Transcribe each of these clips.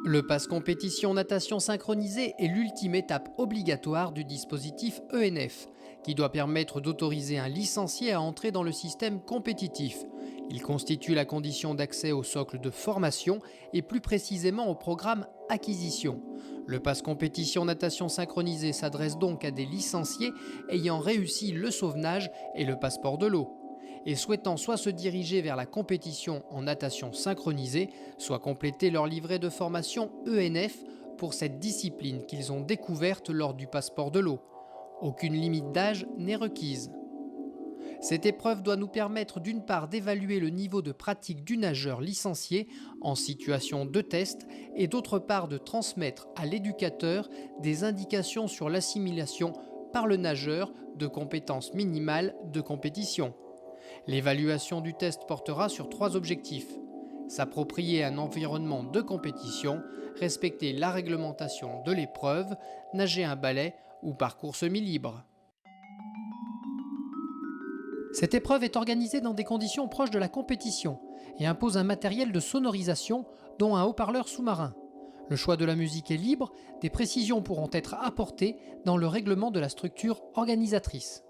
Le pass compétition natation synchronisée est l'ultime étape obligatoire du dispositif ENF, qui doit permettre d'autoriser un licencié à entrer dans le système compétitif. Il constitue la condition d'accès au socle de formation et plus précisément au programme acquisition. Le pass compétition natation synchronisée s'adresse donc à des licenciés ayant réussi le sauvetage et le passeport de l'eau, et souhaitant soit se diriger vers la compétition en natation synchronisée, soit compléter leur livret de formation ENF pour cette discipline qu'ils ont découverte lors du passeport de l'eau. Aucune limite d'âge n'est requise. Cette épreuve doit nous permettre d'une part d'évaluer le niveau de pratique du nageur licencié en situation de test et d'autre part de transmettre à l'éducateur des indications sur l'assimilation par le nageur de compétences minimales de compétition. L'évaluation du test portera sur 3 objectifs. S'approprier un environnement de compétition, respecter la réglementation de l'épreuve, nager un balai ou parcours semi-libre. Cette épreuve est organisée dans des conditions proches de la compétition et impose un matériel de sonorisation, dont un haut-parleur sous-marin. Le choix de la musique est libre, des précisions pourront être apportées dans le règlement de la structure organisatrice.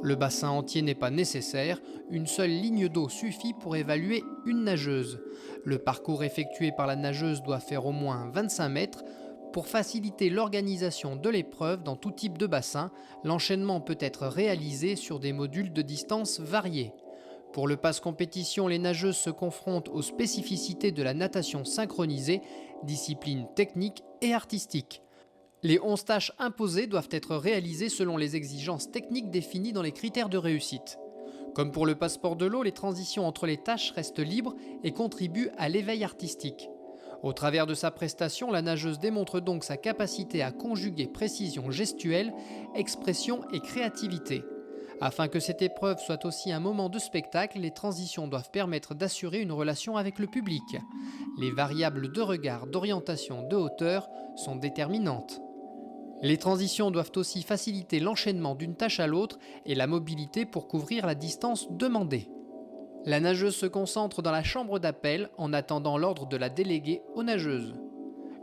Le bassin entier n'est pas nécessaire, une seule ligne d'eau suffit pour évaluer une nageuse. Le parcours effectué par la nageuse doit faire au moins 25 mètres. Pour faciliter l'organisation de l'épreuve dans tout type de bassin, l'enchaînement peut être réalisé sur des modules de distance variés. Pour le pass compétition, les nageuses se confrontent aux spécificités de la natation synchronisée, discipline technique et artistique. Les 11 tâches imposées doivent être réalisées selon les exigences techniques définies dans les critères de réussite. Comme pour le passeport de l'eau, les transitions entre les tâches restent libres et contribuent à l'éveil artistique. Au travers de sa prestation, la nageuse démontre donc sa capacité à conjuguer précision gestuelle, expression et créativité. Afin que cette épreuve soit aussi un moment de spectacle, les transitions doivent permettre d'assurer une relation avec le public. Les variables de regard, d'orientation, de hauteur sont déterminantes. Les transitions doivent aussi faciliter l'enchaînement d'une tâche à l'autre et la mobilité pour couvrir la distance demandée. La nageuse se concentre dans la chambre d'appel en attendant l'ordre de la déléguée aux nageuses.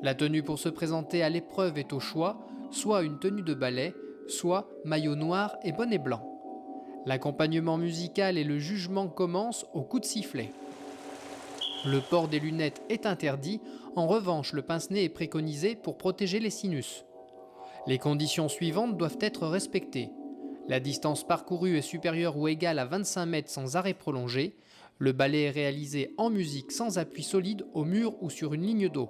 La tenue pour se présenter à l'épreuve est au choix, soit une tenue de ballet, soit maillot noir et bonnet blanc. L'accompagnement musical et le jugement commencent au coup de sifflet. Le port des lunettes est interdit, en revanche le pince-nez est préconisé pour protéger les sinus. Les conditions suivantes doivent être respectées. La distance parcourue est supérieure ou égale à 25 mètres sans arrêt prolongé. Le ballet est réalisé en musique sans appui solide au mur ou sur une ligne d'eau.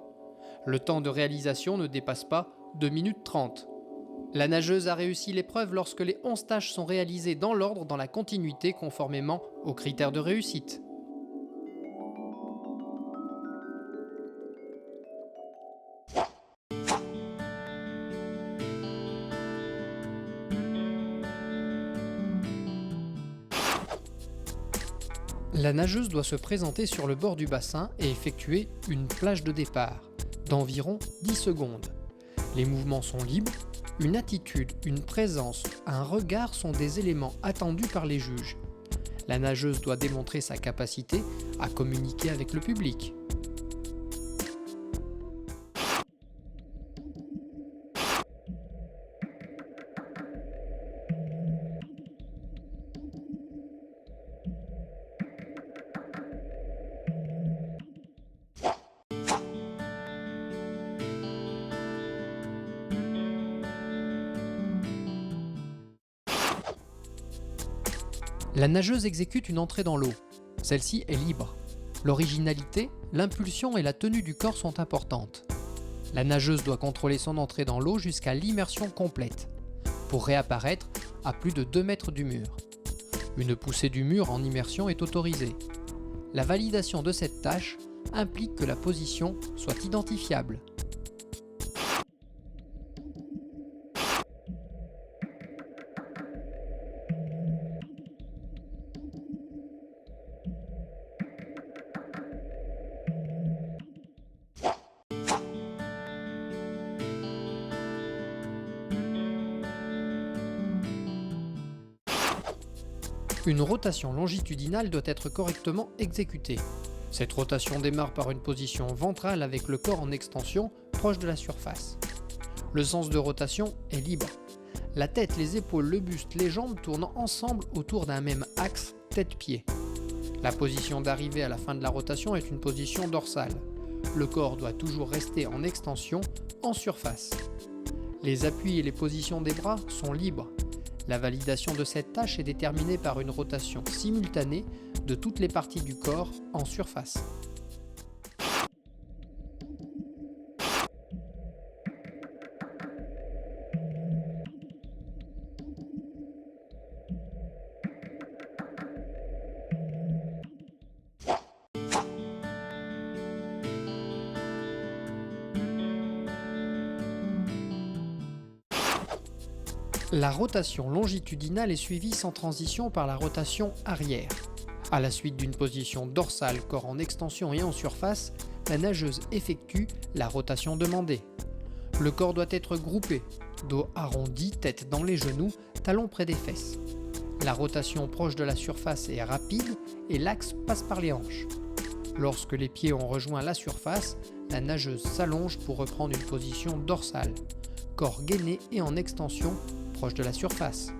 Le temps de réalisation ne dépasse pas 2 minutes 30. La nageuse a réussi l'épreuve lorsque les 11 tâches sont réalisées dans l'ordre dans la continuité conformément aux critères de réussite. La nageuse doit se présenter sur le bord du bassin et effectuer une plage de départ d'environ 10 secondes. Les mouvements sont libres, une attitude, une présence, un regard sont des éléments attendus par les juges. La nageuse doit démontrer sa capacité à communiquer avec le public. La nageuse exécute une entrée dans l'eau. Celle-ci est libre. L'originalité, l'impulsion et la tenue du corps sont importantes. La nageuse doit contrôler son entrée dans l'eau jusqu'à l'immersion complète, pour réapparaître à plus de 2 mètres du mur. Une poussée du mur en immersion est autorisée. La validation de cette tâche implique que la position soit identifiable. Une rotation longitudinale doit être correctement exécutée. Cette rotation démarre par une position ventrale avec le corps en extension proche de la surface. Le sens de rotation est libre. La tête, les épaules, le buste, les jambes tournent ensemble autour d'un même axe tête-pied. La position d'arrivée à la fin de la rotation est une position dorsale. Le corps doit toujours rester en extension, en surface. Les appuis et les positions des bras sont libres. La validation de cette tâche est déterminée par une rotation simultanée de toutes les parties du corps en surface. La rotation longitudinale est suivie sans transition par la rotation arrière. À la suite d'une position dorsale, corps en extension et en surface, la nageuse effectue la rotation demandée. Le corps doit être groupé, dos arrondi, tête dans les genoux, talons près des fesses. La rotation proche de la surface est rapide et l'axe passe par les hanches. Lorsque les pieds ont rejoint la surface, la nageuse s'allonge pour reprendre une position dorsale, corps gainé et en extension proche de la surface.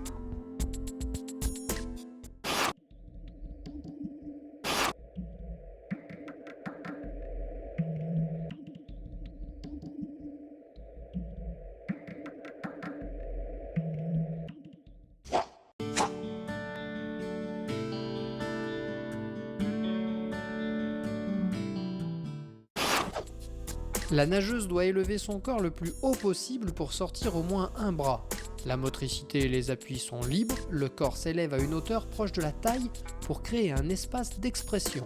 La nageuse doit élever son corps le plus haut possible pour sortir au moins un bras. La motricité et les appuis sont libres, le corps s'élève à une hauteur proche de la taille pour créer un espace d'expression.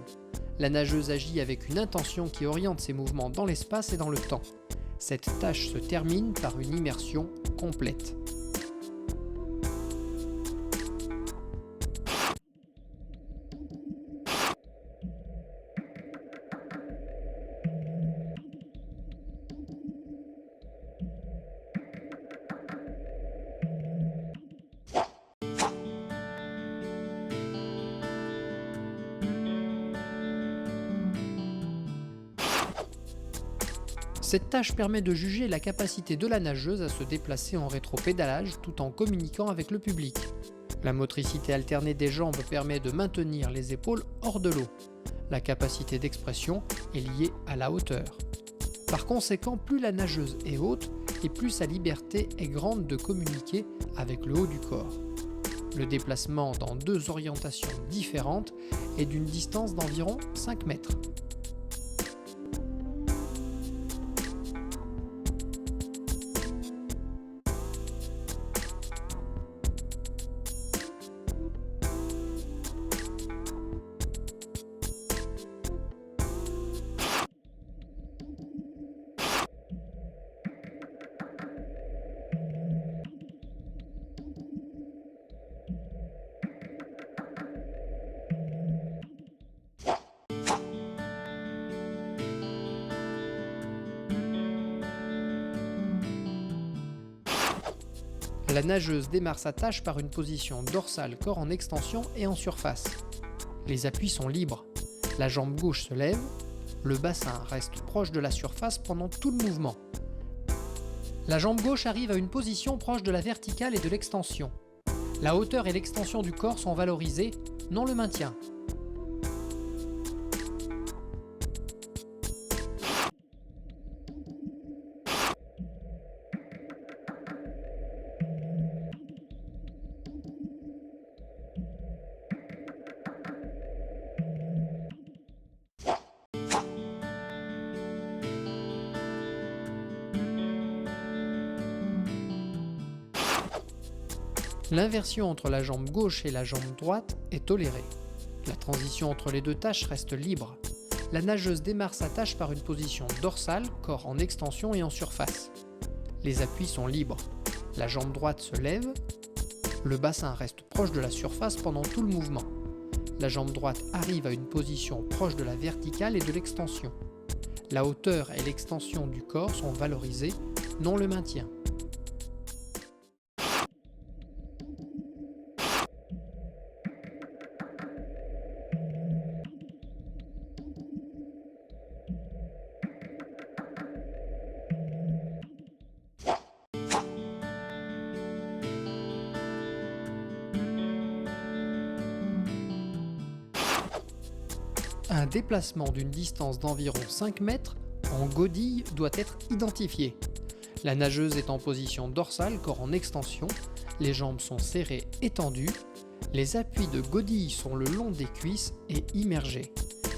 La nageuse agit avec une intention qui oriente ses mouvements dans l'espace et dans le temps. Cette tâche se termine par une immersion complète. Cette tâche permet de juger la capacité de la nageuse à se déplacer en rétropédalage tout en communiquant avec le public. La motricité alternée des jambes permet de maintenir les épaules hors de l'eau. La capacité d'expression est liée à la hauteur. Par conséquent, plus la nageuse est haute et plus sa liberté est grande de communiquer avec le haut du corps. Le déplacement dans deux orientations différentes est d'une distance d'environ 5 mètres. La nageuse démarre sa tâche par une position dorsale, corps en extension et en surface. Les appuis sont libres. La jambe gauche se lève, le bassin reste proche de la surface pendant tout le mouvement. La jambe gauche arrive à une position proche de la verticale et de l'extension. La hauteur et l'extension du corps sont valorisées, non le maintien. L'inversion entre la jambe gauche et la jambe droite est tolérée. La transition entre les deux tâches reste libre. La nageuse démarre sa tâche par une position dorsale, corps en extension et en surface. Les appuis sont libres. La jambe droite se lève. Le bassin reste proche de la surface pendant tout le mouvement. La jambe droite arrive à une position proche de la verticale et de l'extension. La hauteur et l'extension du corps sont valorisées, non le maintien. Un déplacement d'une distance d'environ 5 mètres en godille doit être identifié. La nageuse est en position dorsale, corps en extension, les jambes sont serrées et tendues, les appuis de godille sont le long des cuisses et immergés.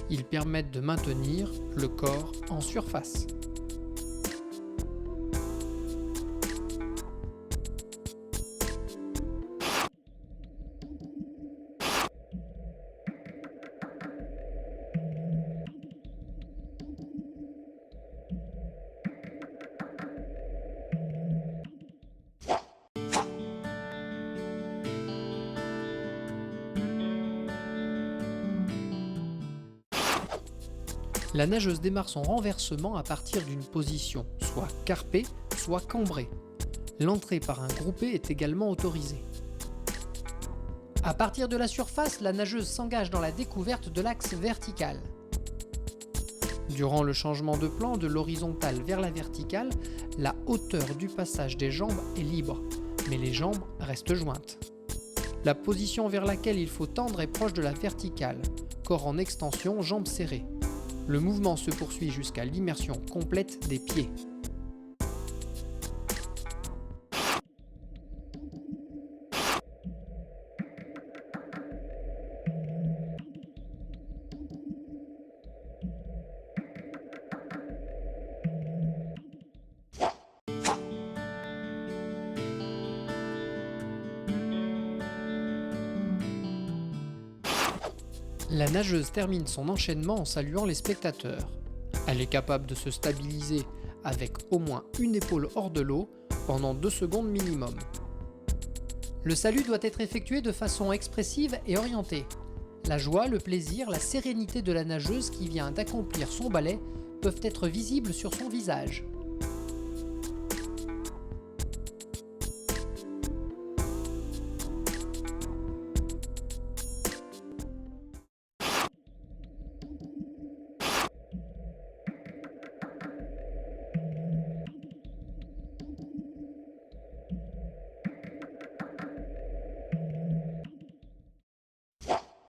Ils permettent de maintenir le corps en surface. La nageuse démarre son renversement à partir d'une position soit carpée, soit cambrée. L'entrée par un groupé est également autorisée. À partir de la surface, la nageuse s'engage dans la découverte de l'axe vertical. Durant le changement de plan de l'horizontale vers la verticale, la hauteur du passage des jambes est libre, mais les jambes restent jointes. La position vers laquelle il faut tendre est proche de la verticale, corps en extension, jambes serrées. Le mouvement se poursuit jusqu'à l'immersion complète des pieds. La nageuse termine son enchaînement en saluant les spectateurs. Elle est capable de se stabiliser avec au moins une épaule hors de l'eau pendant 2 secondes minimum. Le salut doit être effectué de façon expressive et orientée. La joie, le plaisir, la sérénité de la nageuse qui vient d'accomplir son ballet peuvent être visibles sur son visage.